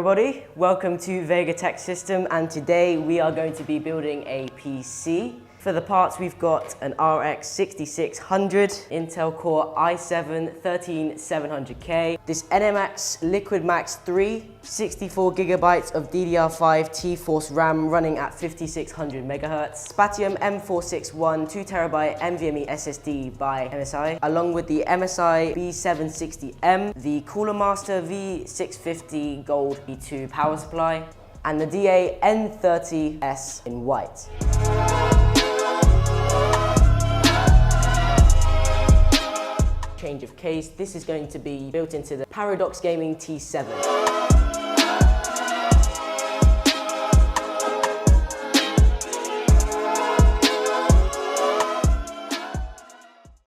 everybody, welcome to Vega Tech System, and today we are going to be building a PC. For the parts we've got an RX 6600, Intel Core i7-13700K, this NMX Liquid Max 3, 64 gigabytes of DDR5 T-Force RAM running at 5600 MHz, Spatium M461 2TB NVMe SSD by MSI, along with the MSI B760M, the Cooler Master V650 Gold B2 power supply, and the DA N30S in white. Change of case, this is going to be built into the Paradox Gaming T7.